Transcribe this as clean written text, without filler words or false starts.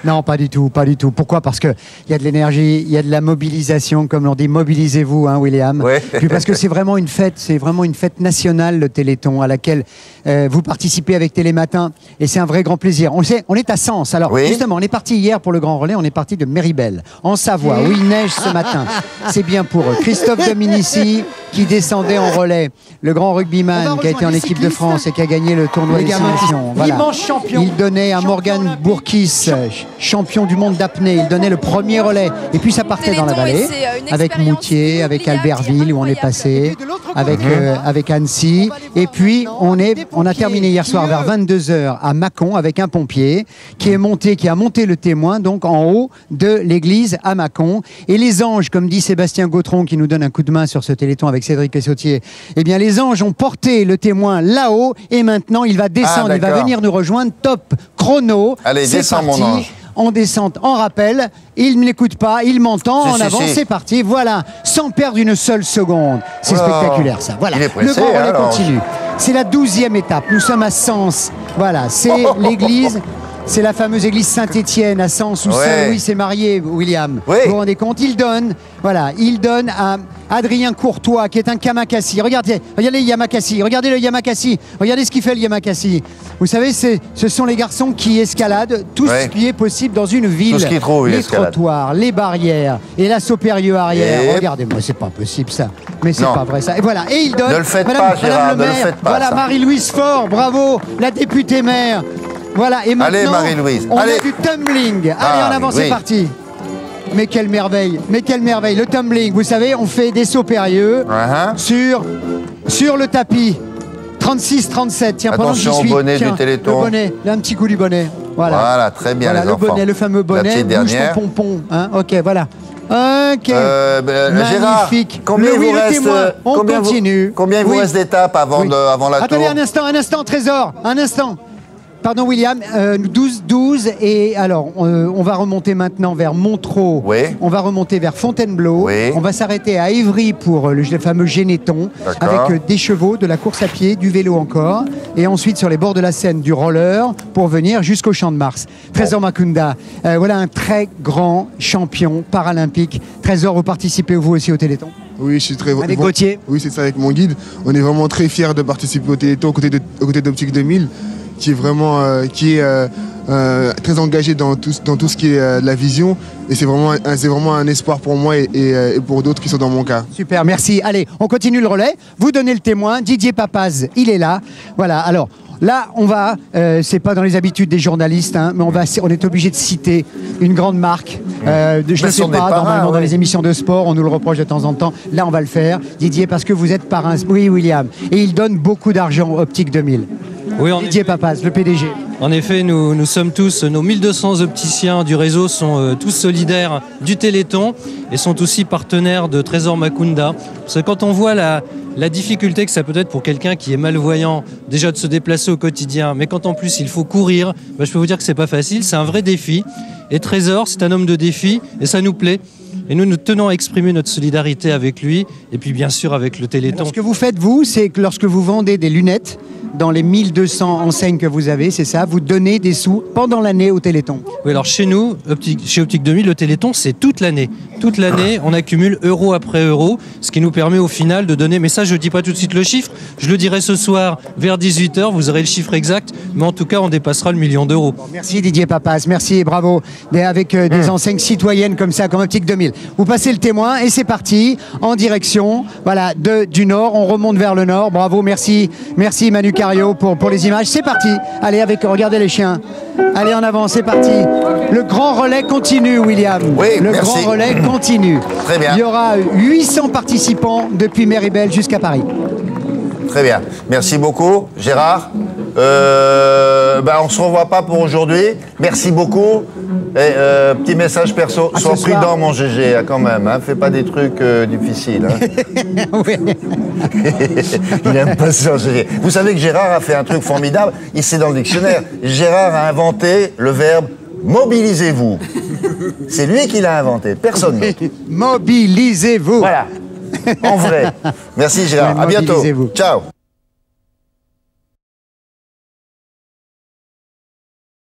Non, pas du tout, pas du tout. Pourquoi? Parce qu'il y a de l'énergie, il y a de la mobilisation, comme on dit, mobilisez-vous, hein, William. Ouais. Puis parce que c'est vraiment une fête nationale, le Téléthon, à laquelle vous participez avec Télématin, et c'est un vrai grand plaisir. On le sait, on est à Sens. Alors, justement, on est parti hier pour le Grand Relais, on est parti de Méribel, en Savoie, où il neige ce matin. C'est bien pour eux. Christophe Dominici, qui descendait en relais, le grand rugbyman qui a été en équipe de France et qui a gagné le tournoi Destination. Voilà. Il donnait à Morgan Bourkis, champion du monde d'apnée, il donnait le premier relais. Et puis ça partait dans la vallée, avec Moutier, avec Albertville, où on est passé, avec Annecy. Et puis on a terminé hier soir vers 22 h à Mâcon avec un pompier qui a monté le témoin, donc en haut de l'église à Mâcon. Et les anges, comme dit Sébastien Gautron, qui nous donne un coup de main sur ce Téléthon avec Cédric Pessotier, eh bien les anges ont porté le témoin là-haut et maintenant il va descendre, il va venir nous rejoindre. Top chrono. Allez, descends mon ange. En descente, en rappel, il ne m'écoute pas, il m'entend, en avant, c'est parti, voilà, sans perdre une seule seconde. C'est spectaculaire ça, voilà. Pressé, le grand relais continue. C'est la 12e étape, nous sommes à Sens, voilà, c'est l'église. C'est la fameuse église Saint-Étienne à Sens où Saint-Louis s'est marié, William. Vous vous rendez compte? Il donne à Adrien Courtois, qui est un Yamakasi. Regardez Yamakasi, regardez le Yamakasi, regardez ce qu'il fait le Yamakasi. Vous savez, ce sont les garçons qui escaladent tout ce qui est possible dans une ville. Tout ce qu'ils trouvent, les trottoirs, les barrières et l'assaut périlleux arrière. Regardez-moi, c'est pas possible ça. Mais c'est pas vrai ça. Et voilà, et il donne. Ne le faites pas, Gérard, ne le faites pas. Voilà, Marie-Louise Faure, bravo, la députée maire. Voilà, et maintenant, allez, Marie-Louise, on a du tumbling. Allez, en avant, c'est parti. Mais quelle merveille, le tumbling. Vous savez, on fait des sauts périlleux sur le tapis. 36-37, tiens, pendant que j'y suis. Attention au bonnet du Téléthon. Le bonnet, là, un petit coup du bonnet. Voilà, très bien, les le enfants. bonnet, le fameux bonnet, bouge ton pompon. Hein, ok, voilà. Ok, magnifique. Combien il vous reste, on continue. Combien il vous reste d'étapes avant la Attendez, tour? un instant, Trésor, un instant. Pardon William, 12 et alors on va remonter maintenant vers Montreux, on va remonter vers Fontainebleau, on va s'arrêter à Évry pour le fameux Généton avec des chevaux, de la course à pied, du vélo encore et ensuite sur les bords de la Seine du roller pour venir jusqu'au Champ de Mars. Trésor Makunda, voilà un très grand champion paralympique. Trésor, vous participez vous aussi au Téléthon? Oui, je suis très... Avec Gauthier? Oui, c'est ça, avec mon guide. On est vraiment très fiers de participer au Téléthon aux côtés d'Optique 2000. Qui est vraiment très engagé dans tout ce qui est la vision. Et c'est vraiment un espoir pour moi et pour d'autres qui sont dans mon cas. Super, merci. Allez, on continue le relais. Vous donnez le témoin. Didier Papaz, il est là. Voilà, alors... Là, on va, c'est pas dans les habitudes des journalistes, hein, mais on est obligé de citer une grande marque. Je ne le fais pas normalement dans les émissions de sport, on nous le reproche de temps en temps. Là, on va le faire. Didier, parce que vous êtes parrain. Oui, William. Et il donne beaucoup d'argent aux Optique 2000. Oui, Didier Papaz, le PDG. En effet, nous sommes tous, nos 1200 opticiens du réseau sont tous solidaires du Téléthon et sont aussi partenaires de Trésor Makunda. Parce que quand on voit la difficulté que ça peut être pour quelqu'un qui est malvoyant, déjà de se déplacer au quotidien, mais quand en plus il faut courir, je peux vous dire que c'est pas facile, c'est un vrai défi. Et Trésor, c'est un homme de défi et ça nous plaît. Et nous tenons à exprimer notre solidarité avec lui et puis bien sûr avec le Téléthon. Alors, ce que vous faites, vous, c'est que lorsque vous vendez des lunettes, dans les 1200 enseignes que vous avez, c'est ça, vous donnez des sous pendant l'année au Téléthon. Oui, alors chez nous, chez Optique 2000, le Téléthon, c'est toute l'année. Toute l'année, on accumule euro après euro, ce qui nous permet au final de donner, mais ça, je ne dis pas tout de suite le chiffre, je le dirai ce soir vers 18 h, vous aurez le chiffre exact, mais en tout cas, on dépassera le million d'euros. Merci Didier Papaz, merci et bravo. Avec des enseignes citoyennes comme ça, comme Optique 2000. Vous passez le témoin et c'est parti, en direction du nord, on remonte vers le nord. Bravo, merci Manu Cario pour les images. C'est parti. Allez, regardez les chiens. Allez en avant, c'est parti. Le grand relais continue, William. Oui, le grand relais continue. Très bien. Il y aura 800 participants depuis Méribel jusqu'à Paris. Très bien. Merci beaucoup, Gérard. On ne se revoit pas pour aujourd'hui. Merci beaucoup. Et, petit message perso, sois prudent mon GG quand même, hein. Fais pas des trucs difficiles. Hein. Il aime pas ça, GG. Vous savez que Gérard a fait un truc formidable, c'est dans le dictionnaire. Gérard a inventé le verbe mobilisez-vous. C'est lui qui l'a inventé, personne d'autre. Mobilisez-vous. Voilà, en vrai. Merci Gérard, à bientôt. Ciao.